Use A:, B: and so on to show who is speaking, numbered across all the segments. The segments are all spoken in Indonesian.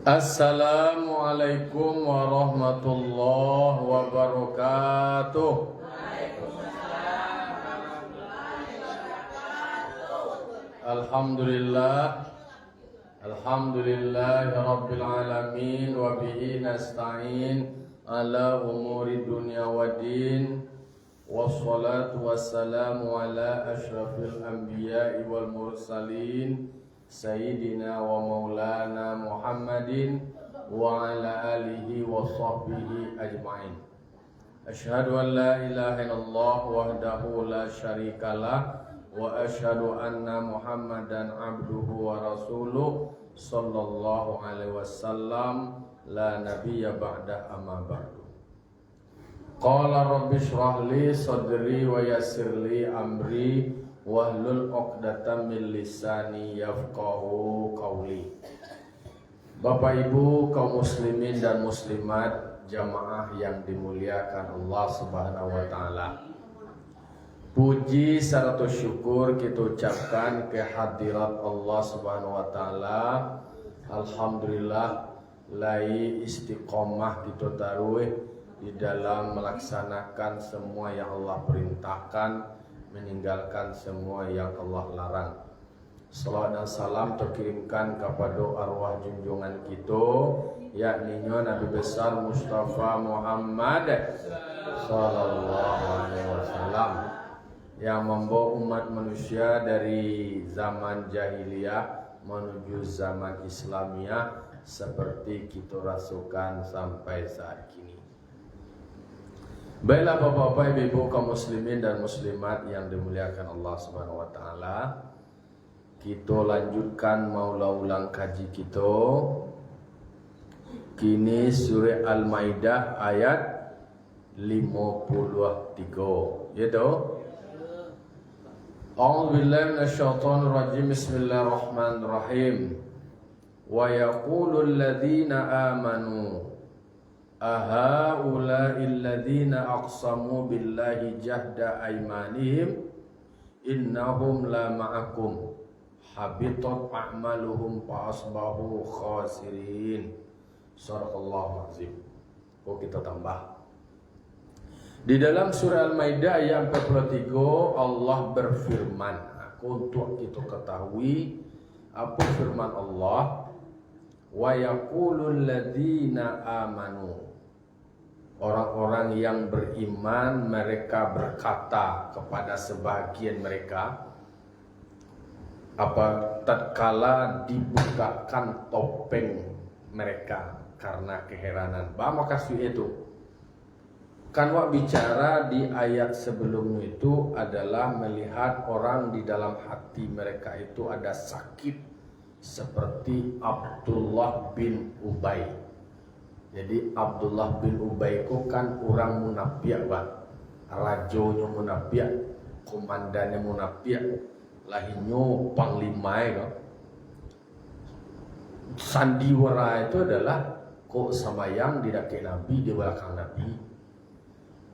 A: Assalamualaikum warahmatullahi wabarakatuh. Alhamdulillahi rabbil alamin wa bihi nasta'in ala umuri dunya waddin. Wassalatu wassalamu ala asyrafil anbiya'i wal mursalin Sayyidina wa maulana Muhammadin wa ala alihi wa sahbihi ajma'in. Asyhadu an la ilaha illallah wahdahu la syarikalah wa asyhadu anna Muhammadan abduhu wa rasuluh sallallahu alaihi wasallam la nabiyya ba'da amma ba'du. Qala rabbi shrah li sadri wa yassir li amri wahlul 'uqdatam min lisani yafqahu qawli. Bapak Ibu kaum muslimin dan muslimat jamaah yang dimuliakan Allah Subhanahu wa taala. Puji serta syukur kita ucapkan kehadirat Allah Subhanahu wa taala. Alhamdulillah lai istiqomah kita taruh di dalam melaksanakan semua yang Allah perintahkan, meninggalkan semua yang Allah larang. Salawat dan salam terkirimkan kepada arwah junjungan kita, yakni Nabi besar Mustafa Muhammad sallallahu alaihi wasallam, yang membawa umat manusia dari zaman jahiliyah menuju zaman Islamiyah seperti kita rasakan sampai saat kini. Baiklah bapak-bapak, ibu-ibu kaum muslimin dan muslimat yang dimuliakan Allah Subhanahu wa taala. Kita lanjutkan maula ulang kaji kita. Kini surah Al-Maidah ayat 53. Yaitu A'udzu billahi minasyaitonir rajim. Bismillahirrahmanirrahim. Wa yaqulul ladzina amanu ahaula'il ladzina aqsamu billahi jahda aymanihim innahum la ma'akum habitat a'maluhum fa asbahu khasirin. Surahullah azim. Kok kita tambah di dalam surah Al-Maidah ayat 43 Allah berfirman. Untuk kita ketahui apa firman Allah, wa yaqulul ladzina amanu, orang-orang yang beriman mereka berkata kepada sebagian mereka tatkala dibukakan topeng mereka karena keheranan. Maka itu kan wak bicara di ayat sebelumnya itu adalah melihat orang di dalam hati mereka itu ada sakit seperti Abdullah bin Ubay. Jadi Abdullah bin Ubay itu kan orang munafik, rajonya munafik, komandannya munafik, lahinyo panglima itu. Sandiwara itu adalah kok samayang di daki Nabi, di belakang Nabi.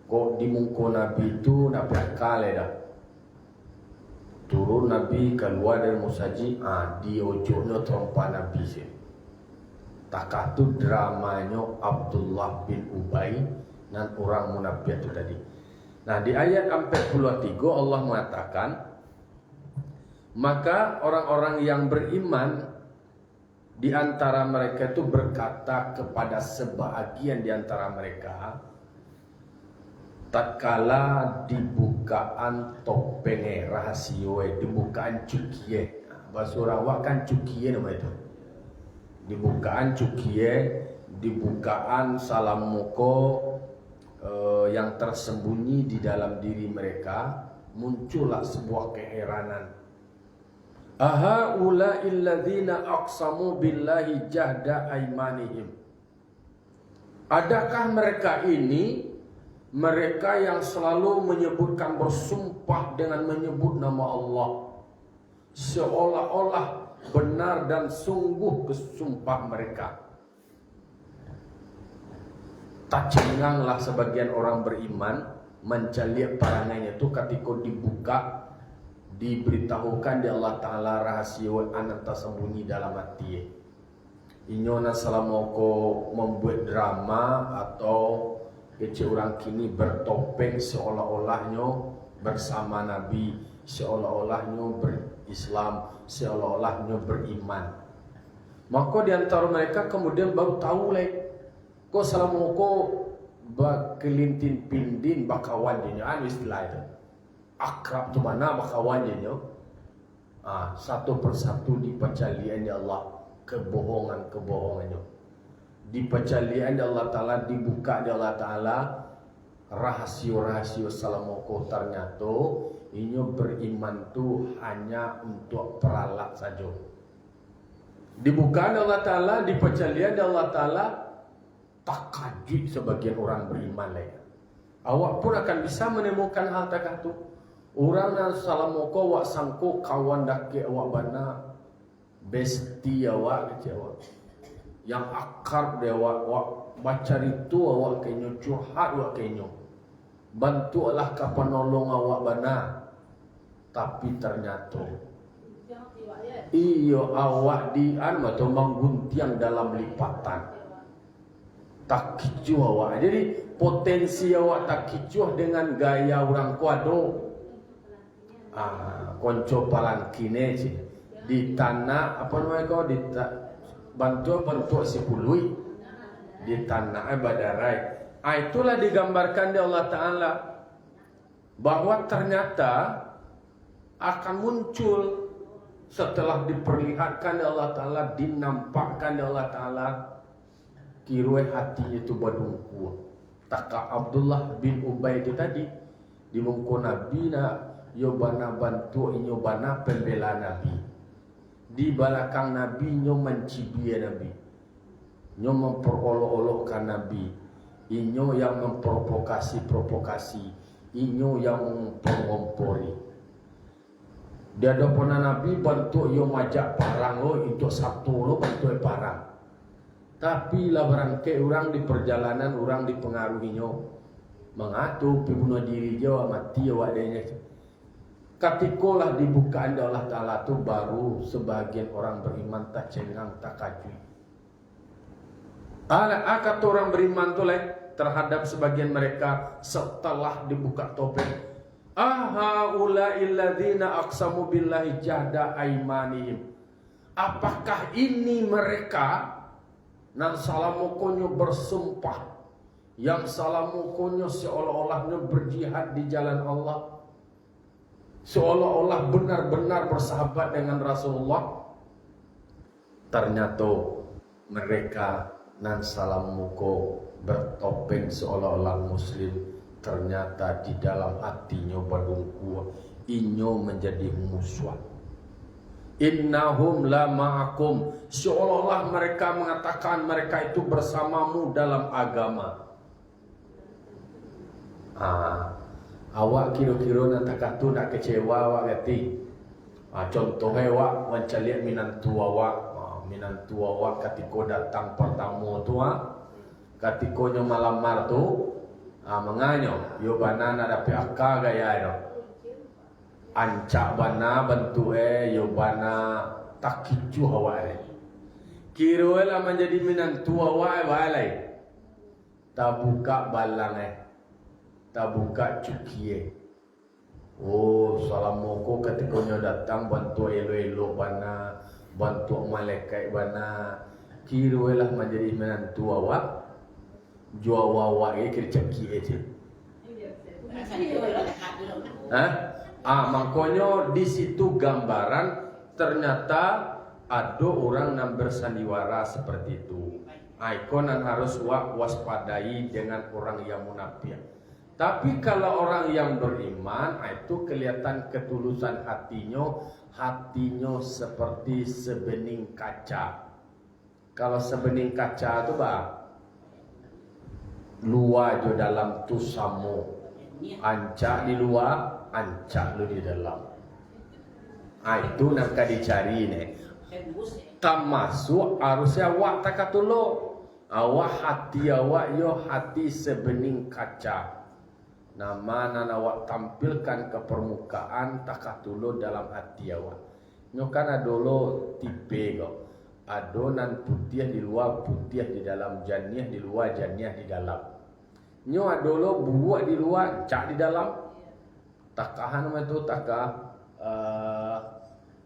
A: Kok di muka Nabi itu Nabi akal dah. Turun Nabi keluar dari musaji, di ojoknya trompa Nabi sih. Takah tu dramanya Abdullah bin Ubay dan orang munafik itu tadi. Nah di ayat 43 Allah mengatakan, maka orang-orang yang beriman di antara mereka itu berkata kepada sebahagian di antara mereka, tatkala dibukaan topenge rahasia, dibukaan cukie. Bahasa Rawa kan cukie nama itu. Dibukaan cukie, dibukaan salam muko yang tersembunyi di dalam diri mereka, muncullah sebuah keheranan. Aha ula'il ladzina aqsamu billahi jahda aymanihim. Adakah mereka ini mereka yang selalu menyebutkan, bersumpah dengan menyebut nama Allah seolah-olah benar dan sungguh kesumpah mereka. Tak cenganglah sebagian orang beriman mencari perangannya itu ketika dibuka, diberitahukan di Allah Ta'ala rahasia anak tersembunyi dalam hati. Inyo na salamoko membuat drama atau kece orang kini bertopeng seolah-olahnya bersama Nabi, seolah-olahnya berislam, seolah-olahnya beriman. Maka di antara mereka kemudian baru tahu kok salamoko kelintin pindin bakawan jenyo istilah itu. Akrab tu mana bakawan jenyo. Satu persatu dipecalian ya Allah kebohongannya. Dipecalian ya Allah Ta'ala, dibuka ya Allah Ta'ala rahasio-rahasio salamoko ternyata inyo beriman tu hanya untuk peralat saja. Dibuka ya Allah Ta'ala, dipecalian ya Allah Ta'ala, takajub sebagian orang beriman Awak pun akan bisa menemukan hal takatu. Orang yang salamoko wak sangko kawan dake awak bana besti awak kecewa. Yang akar dia awak baca itu awak kenyo curhat awak kenyo. Bantulah ka penolong awak bana. Tapi ternyata iyo awak dian atau mengguntiang dalam lipatan. Tak kicuh awak. Jadi potensi awak tak kicuh dengan gaya orang kuado. Konco palangkine sih di tanah apa namanya kau di bantu si pului di tanah badarai. Itulah digambarkan di Allah Ta'ala bahwa ternyata akan muncul setelah diperlihatkan di Allah Ta'ala, dinampakkan di Allah Ta'ala, kirue hati itu badungku. Taka Abdullah bin Ubay itu tadi di mungko Nabi Yobana bantu inyobana pembela Nabi. Di belakang Nabi nyo mencibir Nabi. Nyo memperolok-olokkan Nabi. Inyo yang memprovokasi. Inyo yang mengompori. Dia ada pernah Nabi bantu yo majak parang lo untuk satu lo bantu parang. Tapi lah berangkai orang di perjalanan orang dipengaruhinya mengatur bunuh diri Jawa mati awak adanya. Katikolah dibukaan Allah Ta'ala tu baru sebagian orang beriman tak cengang tak kajui. Kata orang beriman tu terhadap sebagian mereka setelah dibuka topeng. Ahaula'il ladzina aqsamu billahi jahda aimanihim. Apakah ini mereka nan salamukonyo bersumpah, yang salamukonyo seolah-olahnya berjihad di jalan Allah, seolah-olah benar-benar bersahabat dengan Rasulullah. Ternyata mereka nan salamuko bertopeng seolah-olah muslim, ternyata di dalam hatinya badungku inyo menjadi musuh. Innahum la ma'akum, seolah-olah mereka mengatakan mereka itu bersamamu dalam agama. Awak kira-kira nak takatu nak kecewa awak kati. Contohnya awak mencaliak minantu awak ketika datang pertama tu ketika malamar tu menganyo yo bana na dapat akal gaya yo. Ancak bana bantu yo bana tak kicu awak. Kira lah menjadi minantu awak balai. Tak buka balang tak buka cukie. Oh, salamoko ketika nyo datang bantu elo-elo bana, bantu malaikat bana. Kirulah menjadi menantu awak. Jua awak kira cukie je. Makanya di situ gambaran ternyata ada orang yang bersandiwara seperti itu. Ikon yang harus waspadai dengan orang yang munafik. Tapi kalau orang yang beriman itu kelihatan ketulusan hatinya seperti sebening kaca. Kalau sebening kaca itu luar jo dalam tu samu, ancak di luar, ancak lu di dalam. Itu nak dicari nih. Termasuk harusnya awak takatulo, awak hati awak yo hati sebening kaca. Nama awak tampilkan ke permukaan takatulo dalam hati awak. Nyo kan adolo tipe kok. adonan putih di luar, putih di dalam, janiah di luar, janiah di dalam. Nyo adolo buat di luar, cak di dalam. Takahan itu takah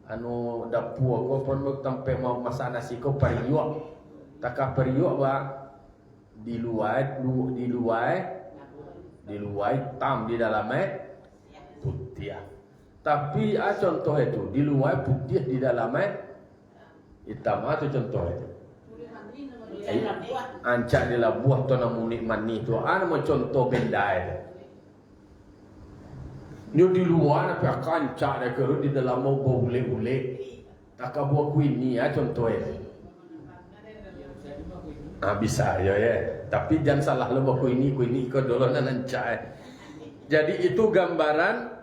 A: anu dapur ko pun tempe mau masak nasi ko periuk. Takah periuk ba di luar hitam, di dalamnya putih. Tapi contoh itu di luar putih, di dalamnya hitam. Itu contoh itu. Ancak di buah tu namunik mani tu. Mau contoh benda itu. Nyo di luar nak akan ancak dia kerut di dalam mau boleh. Tak buah kuih ni contoh itu. Bisa ya. Tapi jangan salah lo buah kuih ni kau dulu nan ancak. Jadi itu gambaran.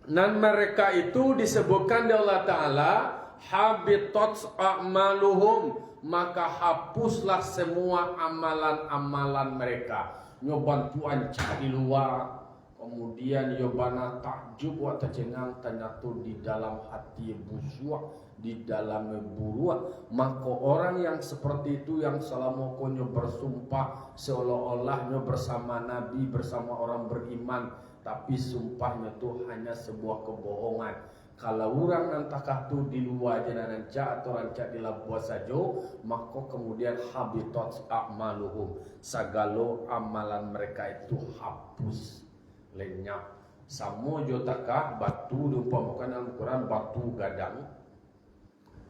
A: Dan mereka itu disebutkan oleh Allah Ta'ala habitat a'maluhum, maka hapuslah semua amalan-amalan mereka. Nyobantu ancak di luar, kemudian nyobana takjub wa tercengang ternyata di dalam hati busuk, di dalam buruak. Maka orang yang seperti itu yang selama konyo bersumpah seolah-olahnya bersama Nabi, bersama orang beriman, tapi sumpahnya itu hanya sebuah kebohongan. Kalau orang nantakah tu di luar jana rancak atau rancak di labuah saja, maka kemudian habitat a'maluhum, segala amalan mereka itu hapus, lenyap. Sama jo takah batu diumpamakan dalam Quran batu gadang.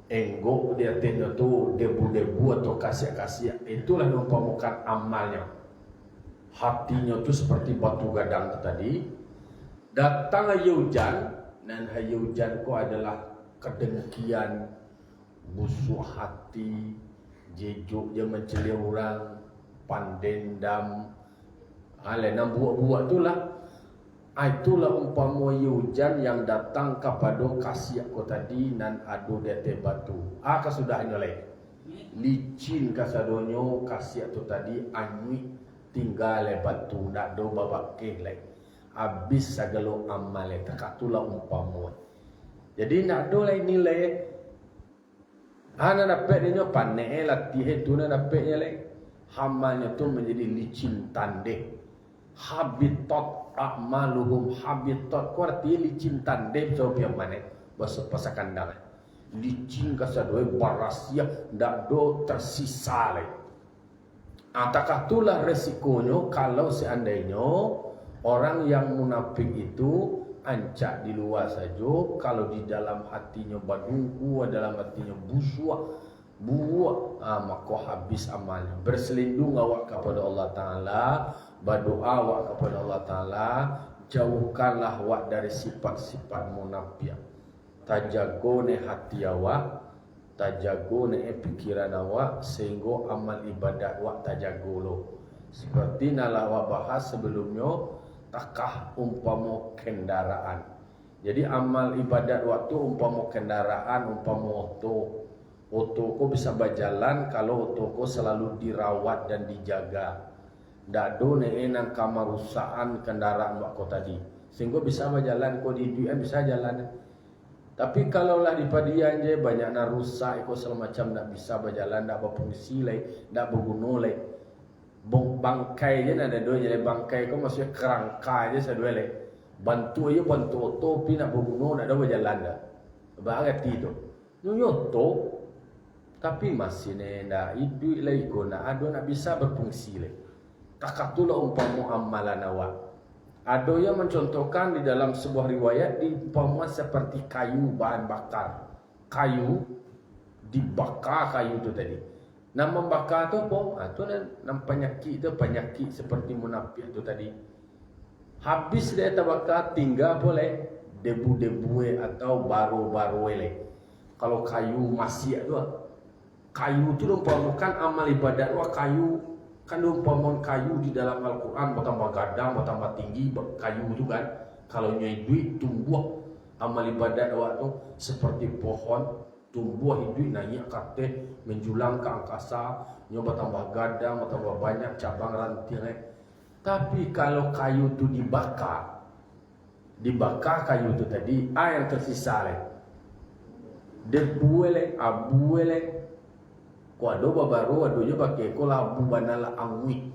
A: Enggok dia tenda tu debu-debu atau kasiak-kasiak, itulah diumpamakan amalnya. Hatinya tu seperti batu gadang tadi. Datang hujan, dan hujan ko adalah kedengkian, busuk hati, jejuk dia mencela orang, pandendam, alenam buat-buat itulah. Itulah umpama hujan yang datang kepada kasiak ko tadi nan ado dia te batu. Kasudahnya lagi. Licin kasadonyo kasiak tu tadi anyui tinggal batu ndak do babake lagi. Habis segala amal takatulah umpama. Jadi nak do lagi nilai. Ana dapat dia panen latih tu na dapatnya lagi. Hamalnya tu menjadi licin tandeh. Habitat a'maluhum, habitat ku artinya licin tandeh so pian mana bahasa kandang. Licin kasadoi barasia ndak do tersisa lagi. Apakah itulah resikonya kalau seandainya orang yang munafik itu ancak di luar saja, kalau di dalam hatinya badungku, dalam hatinya busuk, maka habis amalnya. Berselindung awak kepada Allah Ta'ala, berdoa awak kepada Allah Ta'ala, jauhkanlah awak dari sifat-sifat munafik. Tajago ne hati awak, tajago ne pikiran awak, sehingga amal ibadat awak tajago lo. Seperti nala awak bahas sebelumnya, takah umpama kendaraan. Jadi amal ibadat waktu umpama kendaraan, umpama oto. Oto ko bisa berjalan kalau oto ko selalu dirawat dan dijaga. Ndak do ne nang kamarusaan kendaraan wak ko tadi. Sehingga bisa berjalan ko di duit bisa jalan. Tapi kalaulah di padian je banyak na rusak ko semacam ndak bisa berjalan, ndak berfungsi lagi, ndak berguna lagi. Bangkai je ada dua jadi bangkai ko maksudnya kerangka je sadua lagi. Bantu oto pi nak berguna nak do berjalan dah. Berarti tu. Nyoto tapi masih nenda hidup lagi guna ada nak bisa berfungsi lagi. Takatulah umpama amalan awak. Ada yang mencontohkan di dalam sebuah riwayat diumpama seperti kayu bahan bakar. Kayu dibakar kayu itu tadi. Nama membakar tu apa? Itu nama penyakit seperti munafik itu tadi. Habis dia terbakar tinggal boleh debu-debu atau baru-baru lagi. Kalau kayu masih tu kayu itu umpamakan amal ibadat wa kayu kan umpamakan kayu di dalam Al-Quran bertambah gadang, bertambah tinggi kayu itu kan. Kalau nyai duit tumbuh amal ibadat wa tu seperti pohon tumbuh hidup naik kate menjulang ke angkasa, nyoba tambah gadang, bertambah banyak cabang ranting. Tapi kalau kayu itu dibakar kayu itu tadi, yang tersisa debu abu Ko ado babaru adonya pakai ko labu banala angwi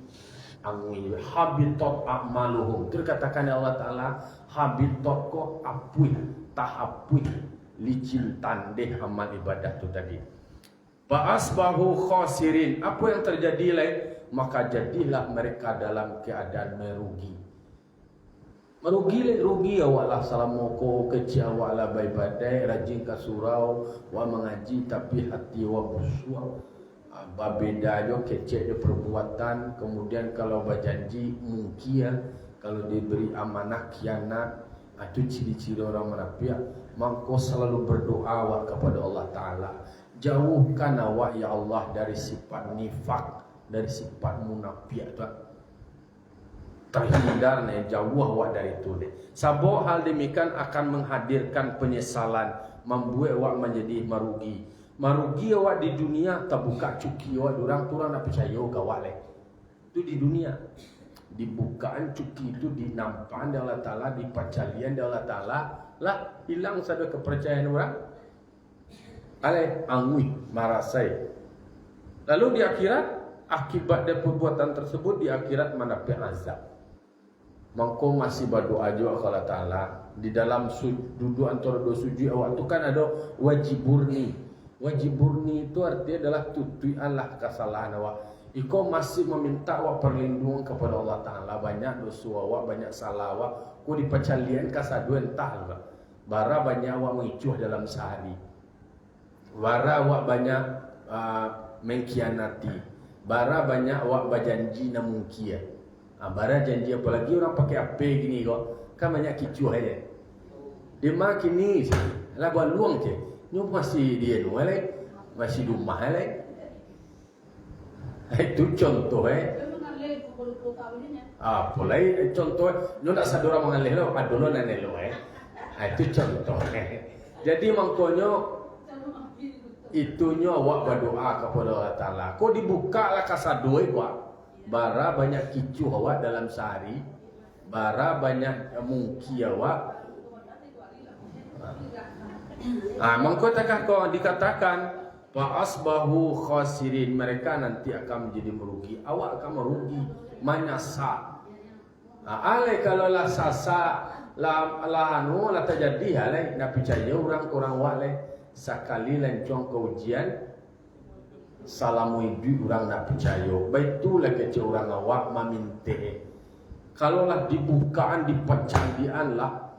A: habitat a'maluhum. Terkatakan Allah Taala habitat ko apui tahapui licin tandeh amal ibadah tu tadi. Ba'asbahu khasirin. Apa yang terjadi lain? Maka jadilah mereka dalam keadaan merugi. Rugi awaklah salamoko kecil awaklah baik-baik rajin ke surau wa mengaji tapi hati wa busuk. Beda jo kecil jo perbuatan, kemudian kalau berjanji mungkin kalau diberi amanah khianat, itu ciri-ciri orang munafik. Maka selalu berdoa awak kepada Allah Taala, jauhkan awak ya Allah dari sifat nifak, dari sifat munafik tu. Terhindar nih, jauh awak dari itu deh. Sabuk hal demikian akan menghadirkan penyesalan, membuat awak menjadi marugi awak di dunia, terbuka cuki awak orang turang nak percaya awak leh. Itu di dunia. Dibukaan cuki itu dinampan dari Allah Taala, dipacalian dari Allah Taala, lah hilang saja kepercayaan orang. Ale angui marasai. Lalu di akhirat akibat dari perbuatan tersebut di akhirat mendapat azab. Mangko masih berdoa juga kepada Allah Taala di dalam duduk antara dua sujud awak tu kan ada wajiburni. Wajiburni itu artinya adalah tutui Allah kesalahan awak. Iko masih meminta awak perlindungan kepada Allah Taala, banyak dosa awak, banyak salah awak, ku dipacalian kasadu entah juga. Bara banyak awak mengicuh dalam sehari. Bara awak banyak mengkhianati. Bara banyak awak berjanji na mungkin. Bara janji apalagi orang pakai AP gini kok. Kan banyak kicuh aja. Dia makin ni lah buat luang je. Nyo masih dia nu masih rumah itu contoh boleh contoh nyo nak sadora mengalih lo adono nane lo itu contoh. Jadi mangkonyo itunya awak berdoa kepada Allah Taala. Kau dibuka lah kasadoi kau. Bara banyak kicu awak dalam sehari. Bara banyak mungki awak. Mangko takah kau dikatakan fa'asbahu khasirin, mereka nanti akan menjadi merugi. Awak akan merugi, menyasa. Ale kalau lah sasa lah anu lah terjadi hale nak percaya orang wale sekali lencong ke ujian salamu idu orang nak percaya. Baitulah kecil orang awak maminte. Kalau lah dibukaan dipecandian lah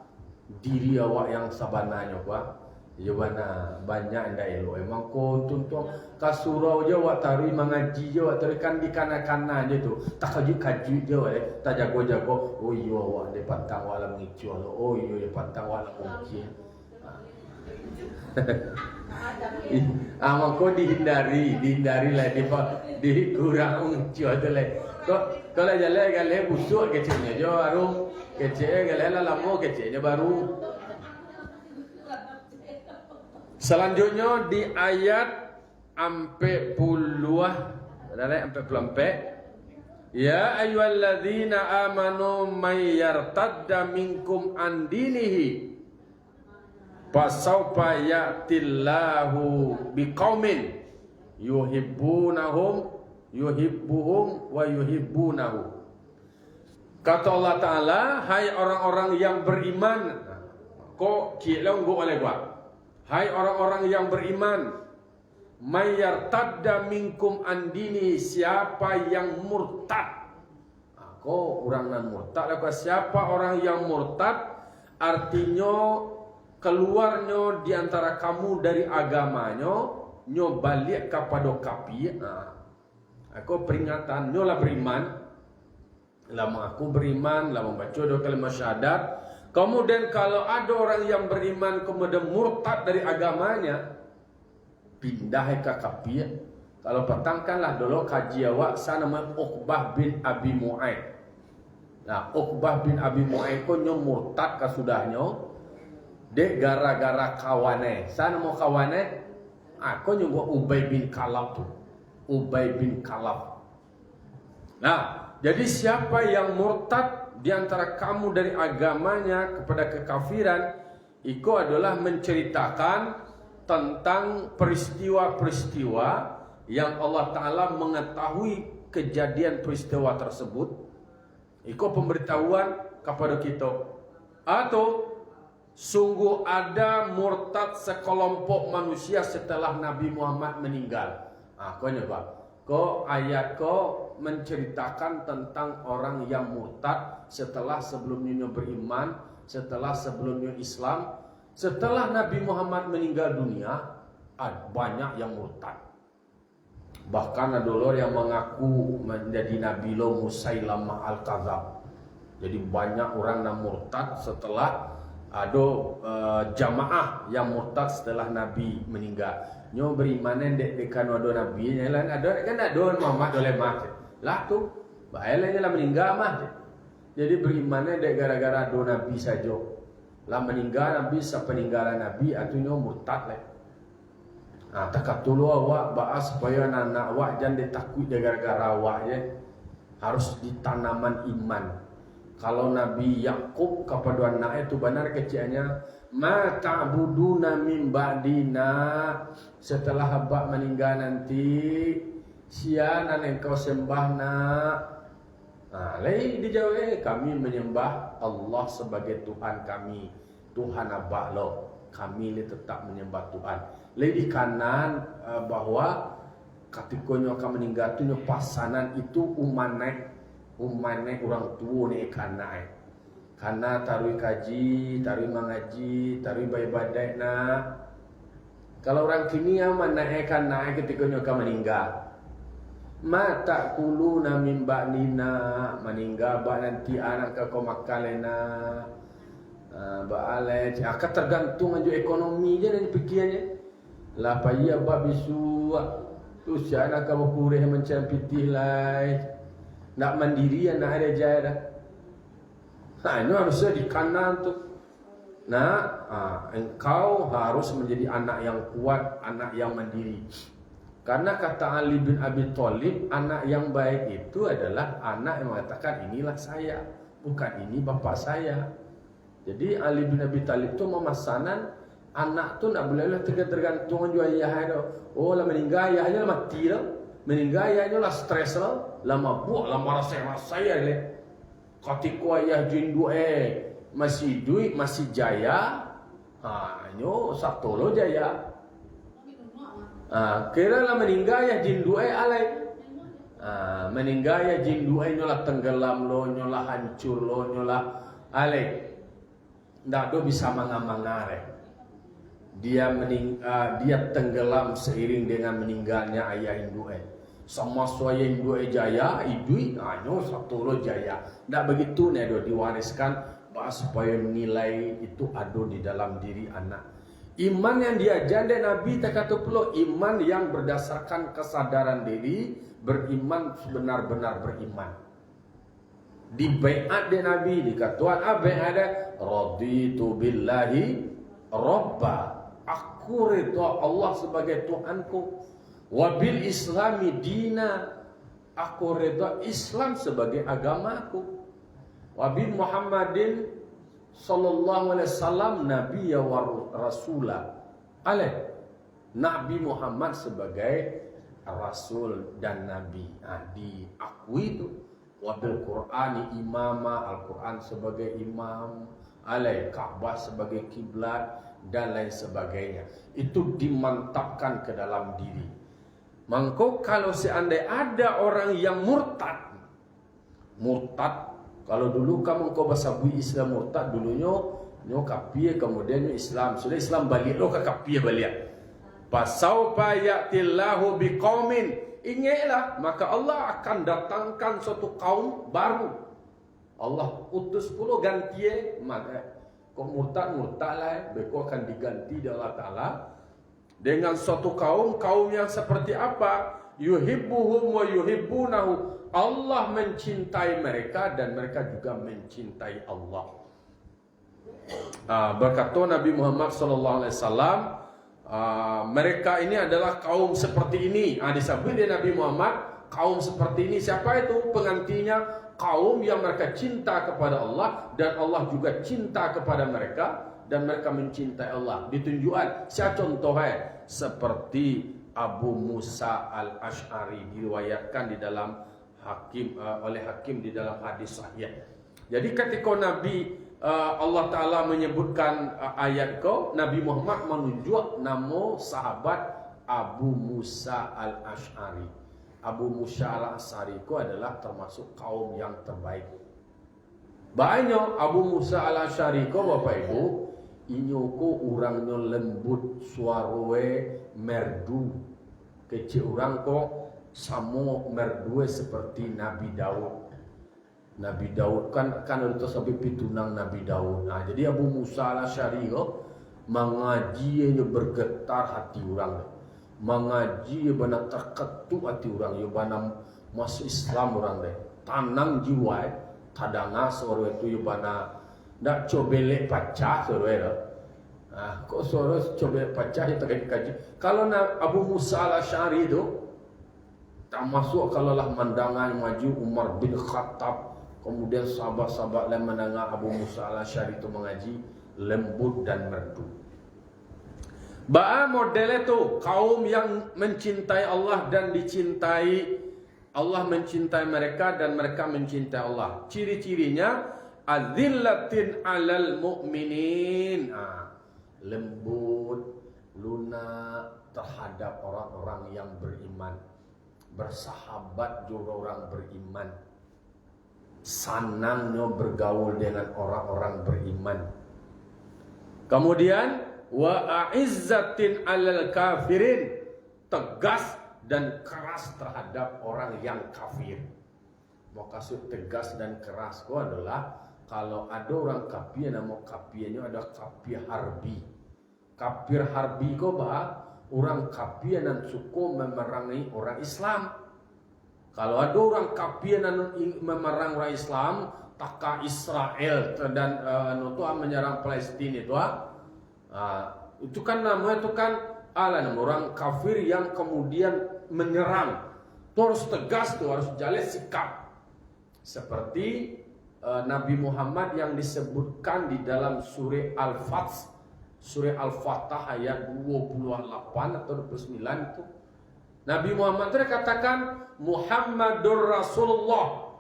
A: diri awak yang sabananya kuah. Jawana banyak ndak elok. Emang kau tuntung kasurau je awak tarik mengaji je awak terikan di kanan-kanan je tu. Tak kaju je tak jago-jago. Oh iya awak de pantang wala mengicu. Oh iya de pantang wala mungkin. Kau dihindari lah di kurang mengicu tu lah. Kalau jalan gale busuk kecilnya je baru kecil gale lah lama kecilnya baru. Selanjutnya di ayat 40 dari 44, ya ayyuhalladzina amanu may yartadda minkum an dinihi fasawfa ya'tillahu biqaumin yuhibbuhum wa yuhibbunahu. Kata Allah Taala, hai orang-orang yang beriman. Kok kilau nggo oleh gua? Hai orang-orang yang beriman, may yartadda minkum an dini, siapa yang murtad. Kok orang nan murtad lah, siapa orang yang murtad artinya keluarnya di antara kamu dari agamanya, nyo balik kepada kafir. Aku peringatan nyo lah beriman, lama aku beriman, lama baca dua kalimat syahadat. Kemudian kalau ada orang yang beriman kemudian murtad dari agamanya, pindah ke kafir. Kalau petangkanlah dulu kaji awak sana nama Uqbah bin Abi Mu'aid. Nah, Uqbah bin Abi Mu'aid ko nyo murtad kasudahnya. Dek gara-gara kawane. Sana mau kawane? Ko nyo Ubay bin Kalab tu. Ubay bin Kalab. Nah, jadi siapa yang murtad di antara kamu dari agamanya kepada kekafiran, itu adalah menceritakan tentang peristiwa-peristiwa yang Allah Ta'ala mengetahui kejadian peristiwa tersebut, ikut pemberitahuan kepada kita, atau sungguh ada murtad sekelompok manusia setelah Nabi Muhammad meninggal. Kau nyoba, kau ayat kau menceritakan tentang orang yang murtad setelah sebelumnya beriman, setelah sebelumnya Islam, setelah Nabi Muhammad meninggal dunia, banyak yang murtad. Bahkan ada orang yang mengaku menjadi Nabi lo Musailamah Al-Kadzab. Jadi banyak orang yang murtad setelah ada jamaah yang murtad setelah Nabi meninggal. Nyo beriman dek dekan ada Nabi, yang lain ada kan ada Muhammad oleh mati. Lah tu, bahaya lah meninggal mah. Jadi beriman dek gara-gara ada Nabi saja. Lah meninggal Nabi sepeninggalan Nabi atunya murtad lah. Tak tulu awak bahas supaya anak awak jangan ditakut gara-gara awak ya. Harus ditanaman iman. Kalau Nabi Yakub kepada anak itu benar kecilnya, ma ta'buduna min ba'dina, setelah hamba meninggal nanti siapa yang kau sembah nak? Lain dijawab, kami menyembah Allah sebagai Tuhan kami, Tuhan abah lo. Kami ini tetap menyembah Tuhan. Lain di kanan bahwa ketika akan meninggal tu pasanan itu umanek orang tua ni kanai. Karena tarui kaji, tarui mengaji, tarui beribadat nak. Kalau orang kini yang menaikkan naik ketika akan meninggal. Mata kulu na mimba nina meninggal bah nanti anak kau makan lena. Baalai, akan tergantung aja ekonomi je dan fikirnya. Lah payah bab bisu tu siapa kau kureh macam pitih lai. Nak mandiri nak ada jaya dah. Ini harusnya di kanan tu. Engkau harus menjadi anak yang kuat, anak yang mandiri. Karena kata Ali bin Abi Thalib, anak yang baik itu adalah anak yang mengatakan inilah saya, bukan ini bapak saya. Jadi Ali bin Abi Thalib tu memasanan anak tu nak boleh tergantung juga ayah dia. Oh lah meninggal ayahnya lah mati lah. Meninggal ayahnya lah stres lah. Lah mabuk lah marah saya lah. Ketika ayah jindu masih duit masih jaya. Nyo satu lo jaya. Kira lah meninggal ayah jindu alai. Meninggal ayah jindu nyolah tenggelam lo, nyolah hancur lo, nyolah alai. Ndak do bisa mangamangare. Dia tenggelam seiring dengan meninggalnya ayah induk. Sama suaya induk jaya, idui, nyo satu lo jaya. Ndak begitu ni do diwariskan supaya nilai itu ada di dalam diri anak. Iman yang diajar dari Nabi tak kata pula iman yang berdasarkan kesadaran diri, beriman benar-benar beriman. Di baiat dia Nabi dikatakan apa ada raditu billahi rabba, aku redha Allah sebagai Tuhanku, wa bil islami dina, aku redha Islam sebagai agamaku, wa bi Muhammadin sallallahu alaihi wasallam nabiyya wa rasula, Nabi Muhammad sebagai rasul dan nabi. Diakui itu. Wabil Qur'ani imama, Al-Quran sebagai imam, Ka'bah sebagai kiblat dan lain sebagainya. Itu dimantapkan ke dalam diri. Maka kalau seandainya ada orang yang murtad, kalau dulu kamu kau bahasa bui Islam murtad dulunya nyo kapie kemudian nyo Islam, sudah Islam balik lo ke kapie balik. Pasaufa ya'tillahu biqaumin, ingatlah maka Allah akan datangkan suatu kaum baru. Allah utus pula ganti maka kau murtad lah, mereka akan diganti oleh Allah Ta'ala dengan suatu kaum yang seperti apa? Yuhibbuhum wa yuhibbunahu, Allah mencintai mereka dan mereka juga mencintai Allah. Berkata Nabi Muhammad SAW, mereka ini adalah kaum seperti ini. Disebut dia Nabi Muhammad kaum seperti ini. Siapa itu pengantinya? Kaum yang mereka cinta kepada Allah dan Allah juga cinta kepada mereka dan mereka mencintai Allah. Ditunjukkan saya contohnya seperti Abu Musa al-Ash'ari, diriwayatkan di dalam oleh Hakim di dalam hadis sahih. Jadi ketika Allah Ta'ala menyebutkan ayat kau, Nabi Muhammad menunjuk nama sahabat Abu Musa al-Ash'ari. Abu Musa al-Ash'ari itu adalah termasuk kaum yang terbaik. Banyak Abu Musa al-Ash'ari ko Bapak Ibu, inyo ko orangnya lembut, suarawe merdu. Kecil orang ko sama merdu seperti Nabi Daud. Nabi Daud kan itu sampai pitunang Nabi Daud. Nah, jadi Abu Musa al-Ash'ari ko mengaji nya bergetar hati orang. Mengaji benar terketuk hati orang, yo bana masuk Islam orang deh. Tanang jiwa, tadanga sore itu yo bana ndak cobelek pacah sore itu. Ah, kok sore cobelek pacah itu kaji. Kalau Abu Musa al-Ash'ari itu termasuk kalau lah mandangan maju Umar bin Khattab, kemudian sahabat-sahabat lain mendengar Abu Musa al-Ash'ari itu mengaji lembut dan merdu. Model itu kaum yang mencintai Allah dan dicintai. Allah mencintai mereka dan mereka mencintai Allah. Ciri-cirinya azillatin 'alal mu'minin. Lembut, lunak terhadap orang-orang yang beriman. Bersahabat juga orang beriman. Senangnya bergaul dengan orang-orang beriman. Kemudian wa a'izzatin 'alal kafirin, tegas dan keras terhadap orang yang kafir. Maksud tegas dan keras itu adalah kalau ada orang kafir, nama kafirnya ada kafir harbi. Kafir harbi itu orang kafir dan suku memerangi orang Islam. Kalau ada orang kafir dan memerangi orang Islam, taka Israel dan menyerang Palestina itu kan namanya orang kafir yang kemudian menyerang. Itu harus tegas, itu harus jalan sikap. Seperti Nabi Muhammad yang disebutkan di dalam surah Al-Fath, surah Al-Fatah ayat 28 atau 29 itu. Nabi Muhammad itu katakan Muhammadur Rasulullah.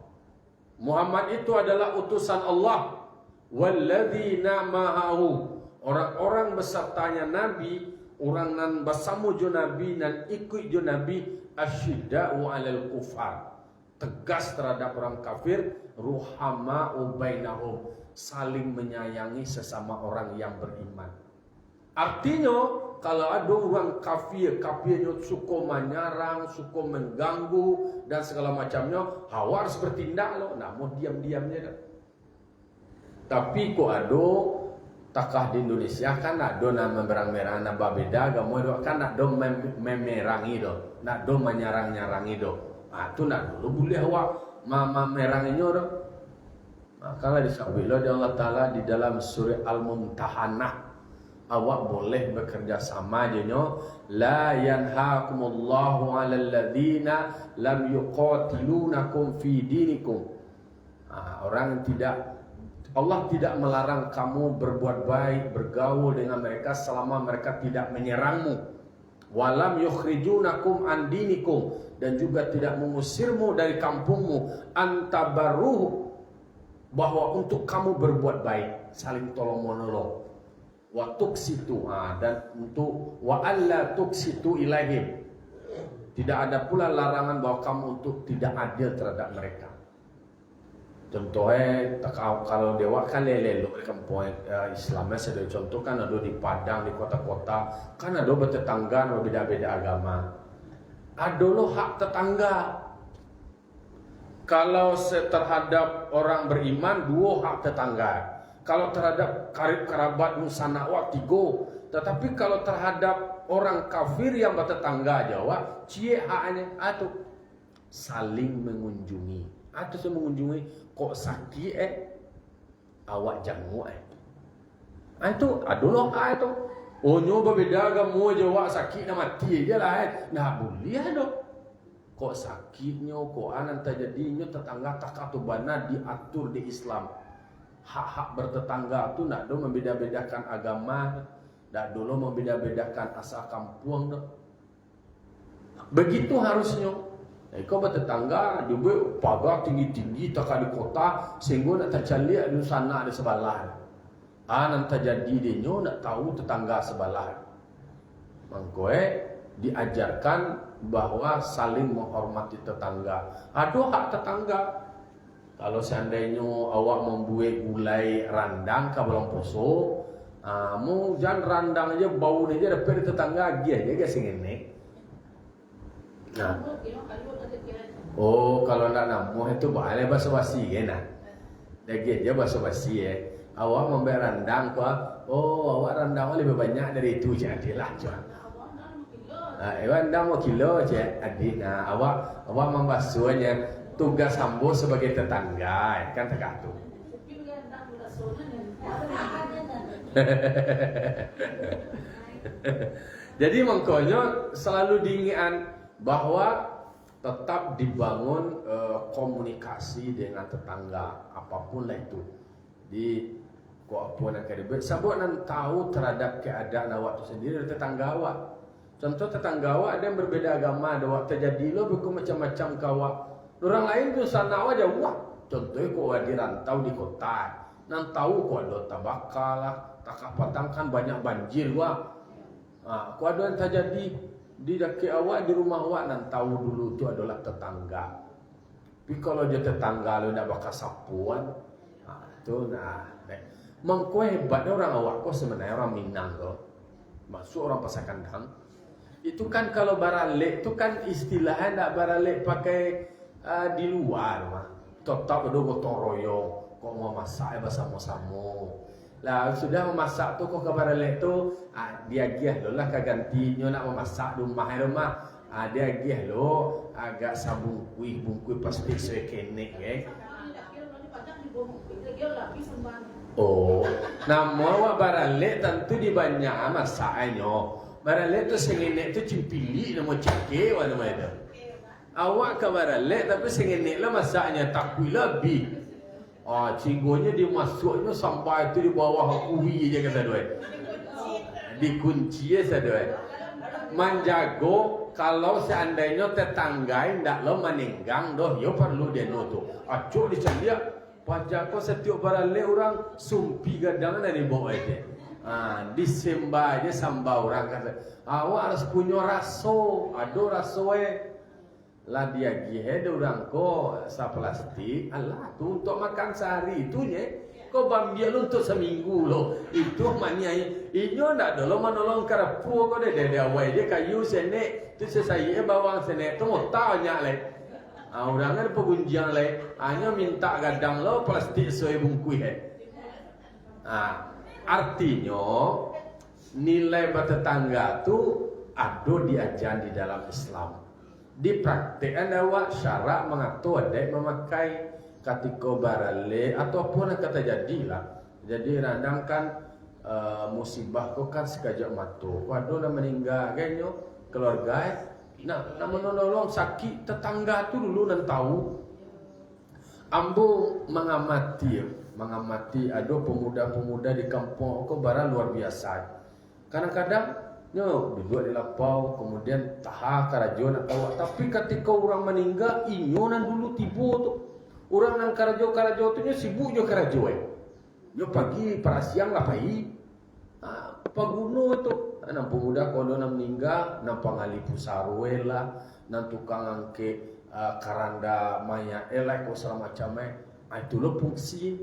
A: Muhammad itu adalah utusan Allah. Walladzina ma'ahu, orang-orang besertanya Nabi, orang nan bersama jo Nabi dan ikut jo Nabi, asyidda'u 'alal kufar, tegas terhadap orang kafir, ruhama'u bainahum, saling menyayangi sesama orang yang beriman. Artinya kalau ada orang kafirnya suka menyerang, suka mengganggu dan segala macamnya, hawa harus bertindak loh, nah mau diam-diamnya dah. Tapi kok ada takah di Indonesia kan ada nama merang-merang nama beda agama do kan ada memerangi do, nak do menyerang-nyarangi do. Ah tu nak dulu boleh awak memeranginya do. Maka disebutlah di Allah Taala di dalam surah Al-Mumtahanah, awak boleh bekerja sama jenyo, la yanhaakumullahu 'alal ladzina lam yuqatilunakum fi dinikum. Orang tidak, Allah tidak melarang kamu berbuat baik, bergaul dengan mereka selama mereka tidak menyerangmu. Walam yukhrijunakum an dinikum, dan juga tidak mengusirmu dari kampungmu. Antabaruh, bahwa untuk kamu berbuat baik, saling tolong menolong. Wa tuksitu, dan untuk wa alla tuksitu ilaihim, tidak ada pula larangan bahwa kamu untuk tidak adil terhadap mereka. Contohnya kalau dewa kan lelelo di kampung Islamnya, saya contoh kan ada di Padang, di kota-kota kan ada bertetangga, beda-beda agama. Ada lo hak tetangga. Kalau terhadap orang beriman, 2 hak tetangga. Kalau terhadap karib kerabat musanawa 3. Tetapi kalau terhadap orang kafir yang bertetangga Jawa, cie haknya atau saling mengunjungi. Atau saya mengunjungi kok sakit awak jamu itu aduh itu oh nyoba beda agama Jawa sakit na mati dia lah nah boleh dong. Kok sakitnya kok anan terjadinya tetangga tak atau bana diatur di Islam. Hak-hak bertetangga itu nak do membeda-bedakan agama, nak dulu membeda-bedakan asal kampung do. Begitu harusnya. Kau bertetangga juga pagar tinggi-tinggi tak di kota sehingga nak tercaliak di sana di sebelah. Nanti jadi dia nak tahu tetangga sebelah. Mangkoe diajarkan bahwa saling menghormati tetangga. Ada hak tetangga. Kalau seandainya awak membuat gulai randang ke bulan puasa, mu jangan randang aja bau aja dapat tetangga lagi aja guys ini. Nah. Oh, kalau nak namuh itu boleh basa-basi kan? Lagi aja basa-basi ya. Awak memberi randang kok. Oh, awak randang lebih banyak dari itu jadilah cuan. Randang 1 kilo je adik. Nah, awak membasuhnya tugas sambo sebagai tetangga kan tergantung. Jadi makanya selalu diingatkan bahwa tetap dibangun komunikasi dengan tetangga apapun lah itu di apapun yang kedua. Sabuk nan tahu terhadap keadaan awak itu sendiri dari tetangga awak. Contoh tetangga awak ada yang berbeda agama, ada awak terjadi lo buku macam-macam kawak. Orang lain tu sana awak jauh. Contohnya kau di rantau di kota, nan tahu kau ada tabakal lah, tak patang kan banyak banjir wah. Kau ada yang terjadi di daki awak di rumah awak nan tahu dulu itu adalah tetangga. Tapi kalau dia tetangga lo nak bakal sapuan, tu mengko hebatnya orang awak kok sebenarnya orang Minang kok. Masuk orang Pasar Kandang. Itu kan kalau baralek itu kan istilahnya nak baralek pakai di luar mah. Tetap ada gotong royong, kok mau masak bersama-sama. Lah sudah memasak tu kok kabar lek tu dia giah lo lah kaganti nyo nak memasak rumah dia giah lo agak sabungkui pasti sekene Oh, nama awak baralek tentu di banyak masaknya. Baralek tu sengene tu cimpili nama cike nama itu. Awak ke baralek tapi sengene lah masaknya takui lebih. Cinggonya dimasuknya sampai itu di bawah kuwi aja kata doi. Dikunci ya doi. Menjago kalau seandainya tetangga ndak lo meninggang doh, yo perlu dia nutup. Acuk dicelia, pajako setiap barale orang sumpi gadang dari bawah aja. Disembah aja sambah orang kata. Awak harus punya raso, ado raso lah dia gihe orang ko sa plastik Allah tu untuk makan sehari itunya ko bambial untuk seminggu lo itu maniai inyo ndak dolo manolong karapu ko de awai dia kayu sene tu saya bawang sene tu mau tanya le orang kan pengunjang le hanya minta gadang lo plastik soe bungkui artinya nilai bertetangga tu ada diajar di dalam Islam. Dipraktikkan awak syarak mengatur adek memakai katiko barale ataupun yang kata jadilah. Jadi radang kan musibah kau kan sekajak matu. Waduh nak meninggal kayaknya keluarga nak menolong sakit tetangga tu dulu nan tahu. Ambo mengamati ada pemuda-pemuda di kampung kau barang luar biasa. Kadang-kadang duduk di lapau, kemudian tahak karajo nak tahu. Tapi ketika orang meninggal, inyonan dulu tiba tu. Orang nang karajo tu nya sibuk jo karajo Yo pagi para siang lah pai. Paguno tu. Nang pemuda kalau nak meninggal, nang pangali pusarwe lah, nang tukang angke karanda mayat elak ko segala macam itu lo fungsi.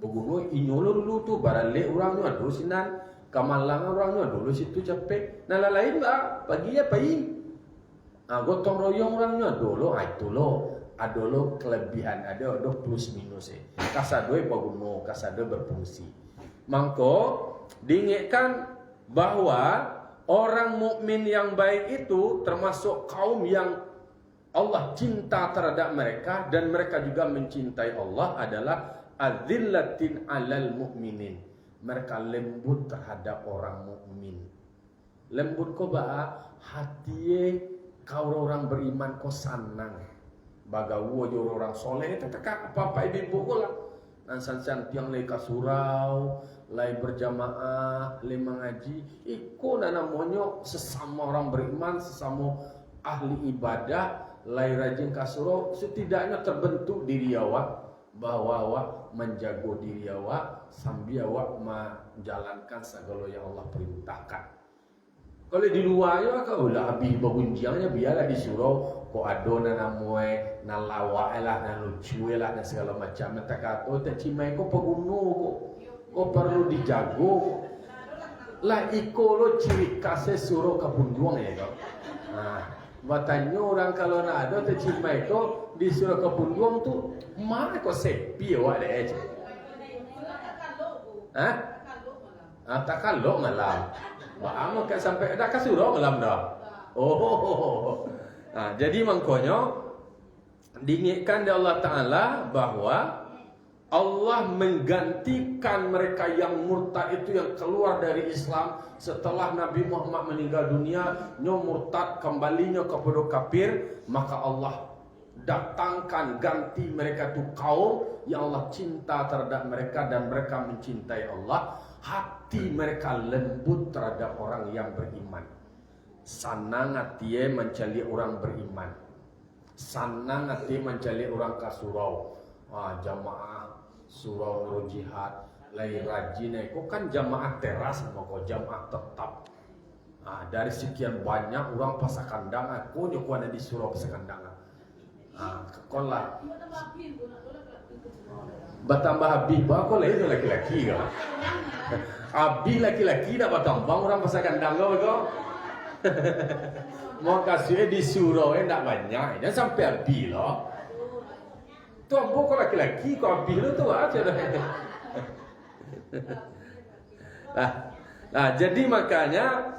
A: Beguno inyolo dulu tu barale orang tu ado sinan. Kamalang orangnya dulu situ capek. Nah lain lah pagi ya pai. Gotong royong orangnya dulu itu lo. Ada lo kelebihan ada plus minus Kasadoi paguno, kasadoi berfungsi. Mangko diingatkan bahwa orang mukmin yang baik itu termasuk kaum yang Allah cinta terhadap mereka dan mereka juga mencintai Allah adalah adzillatin alal mu'minin. Mereka lembut terhadap orang mukmin. Lembut ko ba hati kau orang beriman ko sanang. Bagawo jo orang soleh teteka apa-apa ibu ko lah. Nan-san tiang lay kasurau, lay berjamaah, lay mengaji. Iko na namanya sesama orang beriman, sesama ahli ibadah, lai rajin kasuro, setidaknya terbentuk diri awak bahwa awak menjaga diri awak sambil awak menjalankan segala yang Allah perintahkan. Kalau di luar ya kau lah habis bergunjangnya biarlah disuruh kau adona namoy na lawak lah na lucu lah na segala macam tak kata tak cimai kau peguno kau perlu dijago lah iko lo ciri khas suruh kepunjuang ya kau. Nah, bertanya orang kalau nak ada tak cimai kau disuruh kepunjuang tu mana kau sepi awak deh aja. Hah? Tak kalau malam. Bagaimana kan sampai dah kasuruh malam dah. Oh. Nah, jadi maknanya diingatkan oleh Allah Taala bahwa Allah menggantikan mereka yang murtad itu yang keluar dari Islam setelah Nabi Muhammad meninggal dunia, nyo murtad kembalinya kepada kafir, maka Allah datangkan ganti mereka itu kaum yang Allah cinta terhadap mereka dan mereka mencintai Allah. Hati mereka lembut terhadap orang yang beriman. Sanang hati mencari orang beriman. Sanang hati mencari orang kasurau. Jamaah surau nurul jihad. Lai rajin kau kan jamaah teras sama kau jamaah tetap. Dari sekian banyak orang pasakandang aku nyokuan di surau pasakandang. Kau lah. Bertambah habis kau lah itu laki-laki kau. Abi laki-laki nak bertambang orang pasal kandang kau. Mau kasih di surau tak banyak. Dan sampai abi lah. Tu ambo kau laki-laki kau abi lu tu aja dah. Nah, jadi makanya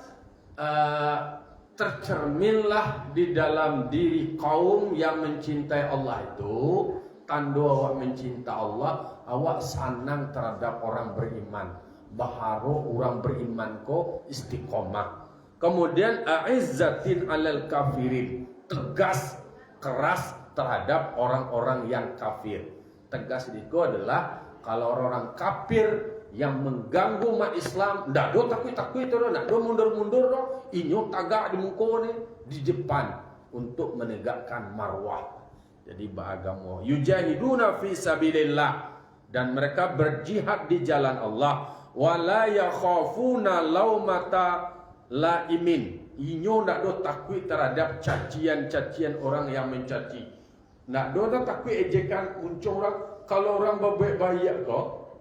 A: tercerminlah di dalam diri kaum yang mencintai Allah itu. Tanda awak mencinta Allah, awak senang terhadap orang beriman. Baharu orang beriman ko istiqomah. Kemudian aizzatin alal kafirin, tegas keras terhadap orang-orang yang kafir. Tegas itu adalah kalau orang kafir yang mengganggu umat Islam, ndak do takut-takut itu, ndak do mundur-mundur do, inyo tagak di muka ni di depan untuk menegakkan marwah. Jadi beragama yujahiduna fi sabilillah, dan mereka berjihad di jalan Allah. Wala yakhafuna laumata laimin, inyo ndak do takut terhadap cacian-cacian orang yang mencaci. Ndak do takut ejekan muncul orang. Kalau orang berbaik kau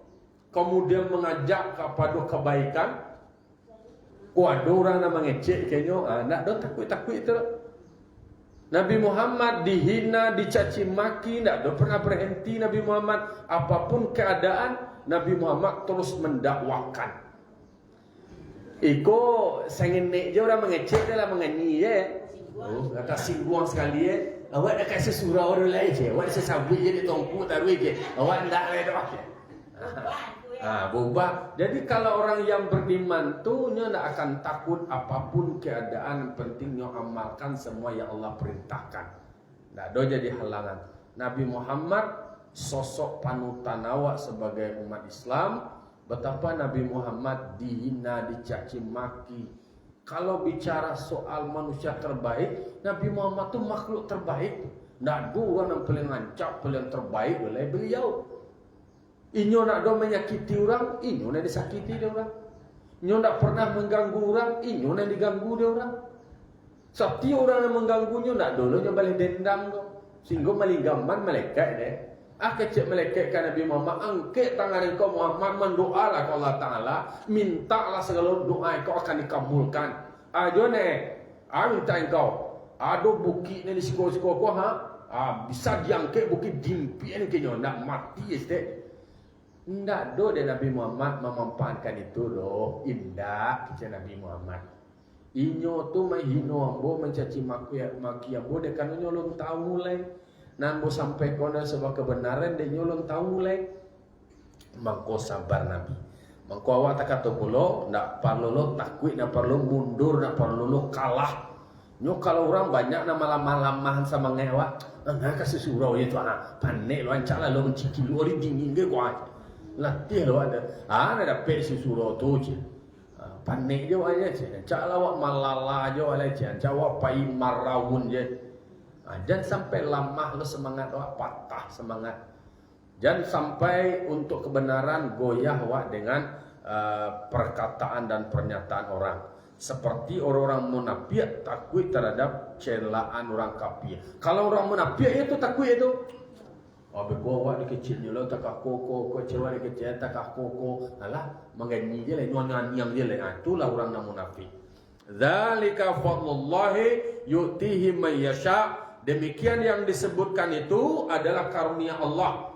A: kemudian mengajak kepada kebaikan, ada orang yang mengecek kenyo, ndak do takut-takut itu. Nabi Muhammad dihina, dicaci maki, tidak pernah berhenti Nabi Muhammad. Apapun keadaan, Nabi Muhammad terus mendakwakan. Iko sengenek je orang mengecek dia lah menganyi je. Kata singgung sekali awak dah kasih surau orang lain je. Awak dah sesabit je di tongku taruh je. Awak tak boleh doa je. Berubah. Jadi kalau orang yang beriman tu nya tak akan takut apapun keadaan, pentingnya amalkan semua yang Allah perintahkan. Tak ada jadi halangan. Nabi Muhammad sosok panutan awak sebagai umat Islam. Betapa Nabi Muhammad dihina, dicaci maki. Kalau bicara soal manusia terbaik, Nabi Muhammad tu makhluk terbaik. Tak ada orang yang paling lancap, paling terbaik oleh beliau. Inyo nak do menyakiti orang, inyo nak disakiti dia orang. Inyo nak pernah mengganggu orang, inyo nak diganggu dia orang. Setiap orang yang mengganggunya nak dulu nya balik dendam tu. Sehingga maligaman malaikat deh. Kecek malaikat kan Nabi Muhammad, angkat tangan engkau Muhammad, mendoalah ke Allah Taala, mintalah segala doa engkau akan dikabulkan. Jone, minta engkau. Ada bukit ni di siko-siko kau bisa diangkat bukit dimpian kenyo nak mati estek. Ndak do de Nabi Muhammad memanfaatkan itu doh. Indah kecil Nabi Muhammad. Inyo tu mahino ambo mencaci maki ambo de kan nyolong tahu mulai. Nan bo sampai kona sebab kebenaran de nyolong tahu mulai. Mangko sabar Nabi. Mangko awak tak kata pula ndak perlu lo takut, ndak perlu mundur, ndak perlu lo kalah. Nyo kalau orang banyak na malam-malamahan sama ngewak, kasih surau itu panik lo ancak lah lo menciki lu ori dingin ke kuat. Latih lo ada dapat si surau tu je. panik je aja je. Cak lawak malala je oleh je. Cak awak pai marawun je. Jangan sampai lamah lo semangat awak patah semangat. Jangan sampai untuk kebenaran goyah awak dengan perkataan dan pernyataan orang. Seperti orang-orang munafik takut terhadap celaan orang kafir. Kalau orang munafik itu takut itu. Oh, bego awak di kecilnya lo tak koko, kecewa di kecil tak koko. Alah, menganyi dia lah, nyuan dia lah. Itulah orang yang munafik. Dzalika fadlullahi yu'tihi man yasha. Demikian yang disebutkan itu adalah karunia Allah.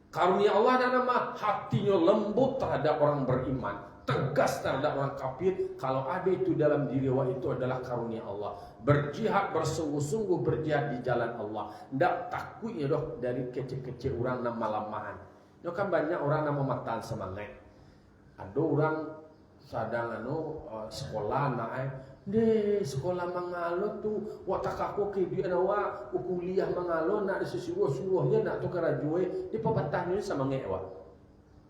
A: Karunia Allah dan nama hatinya lembut terhadap orang beriman, tegas terhadap orang kafir. Kalau ada itu dalam diri awak itu adalah karunia Allah. Berjihad bersungguh-sungguh berjihad di jalan Allah. Tidak takutnya doh dari kecil-kecil orang nama lamahan. Itu kan banyak orang nama matan semangat. Ada orang sadang sekolah de sekolah mangalo tu wak takako ke dia nawa kuliah mangalo nak disuruh-suruhnya nak tukar rajue di papatahnya sama ngewa.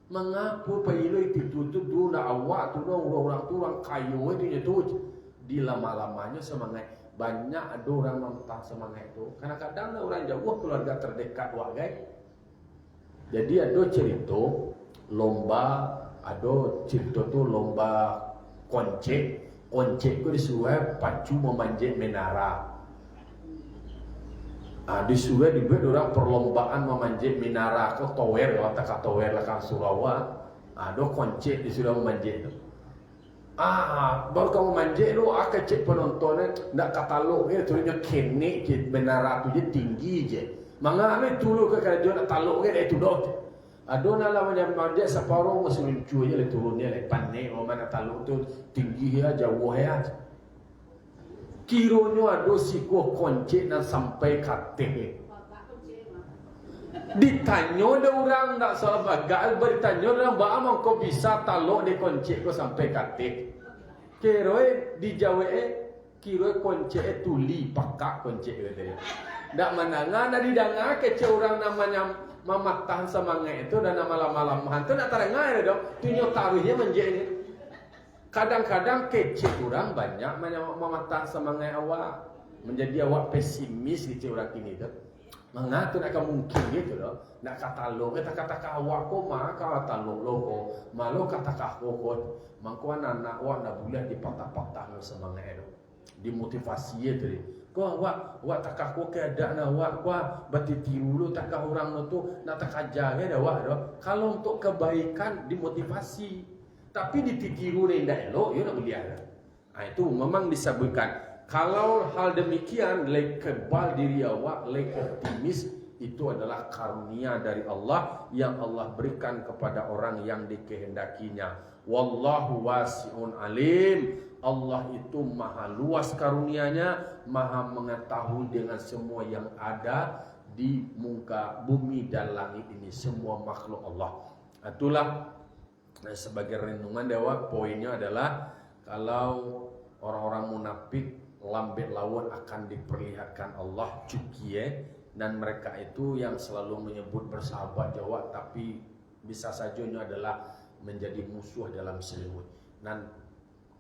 A: Mengapa pailo itu tu nak awak tu orang tu orang kayu itu di lama-lamanya semangat. Banyak ada orang mentah semangat itu. Kadang-kadang orang jauh keluarga terdekat wak guys. Jadi ada cerita lomba, ada cerita tu lomba koncek. Koncek ku disuruh pacu memanjat menara. Disuruh dibuat orang perlombaan memanjat menara ke tower, tak tower lah kan Surawa. Do koncek disuruh memanjat tu. Baru kamu manjat lu kecek penontonnya ndak katalog dia tulisnya kene je menara tu je tinggi je. Mangane tulu ke kalau dia nak talog ke itu dot. Adona lah manjat separuh masih lucu je le turunnya le pandai mana talog tu tinggi ya jauh ya. Kironya ada siko koncek dan sampai kate. Ditanya ada orang tak salah bagal, bertanya orang baamang kau bisa talok di koncek kau sampai kate. Kiroi dijawab kiroi koncek tuli pakak koncek dia. Dak manangan ada didangar kece orang namanya mamatahan semangat itu dan nama lama-lamahan itu nak tarengai dong. Tunyo taruhnya menjadi kadang-kadang kece orang banyak mamatahan semangat awak menjadi awak pesimis gitu orang kini tu. Mengatur nak mungkin gitu loh. Nak kata lo, kata awak ko mah kata lo ko, malu kata ko. Mangko anak awak nak bulan di patah-patah semangat itu. Dimotivasi itu. Ko awak tak ko keadaan awak ko berarti tiru lo tak orang tu nak tak ajar ke awak doh. Kalau untuk kebaikan dimotivasi. Tapi ditiru rendah lo, yo nak beliau. Itu memang disebutkan. Kalau hal demikian, lek kebal diri awak, lek optimis, itu adalah karunia dari Allah yang Allah berikan kepada orang yang dikehendakinya. Wallahu wasi'un alim. Allah itu maha luas karunianya, maha mengetahui dengan semua yang ada di muka bumi dan langit ini, semua makhluk Allah. Itulah sebagai renungan dewa. Poinnya adalah kalau orang-orang munafik lambat laun akan diperlihatkan Allah cukie, dan mereka itu yang selalu menyebut bersahabat Jawa tapi bisa saja ini adalah menjadi musuh dalam selimut. Dan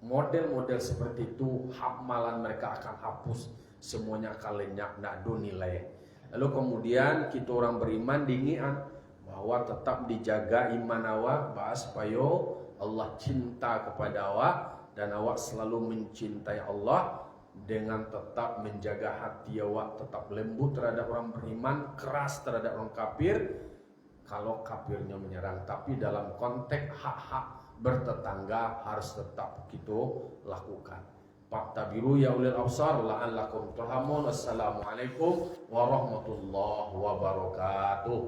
A: model-model seperti itu hamalan mereka akan hapus, semuanya akan lenyap, nak do nilai. Lalu kemudian kita orang beriman diingatkan bahwa tetap dijaga iman awak supaya Allah cinta kepada awak dan awak selalu mencintai Allah dengan tetap menjaga hati awak tetap lembut terhadap orang beriman, keras terhadap orang kafir kalau kafirnya menyerang. Tapi dalam konteks hak-hak bertetangga harus tetap kita lakukan. Fa'tabiru ya ulil absar la'allakum turhamun. Assalamualaikum warahmatullahi wabarakatuh.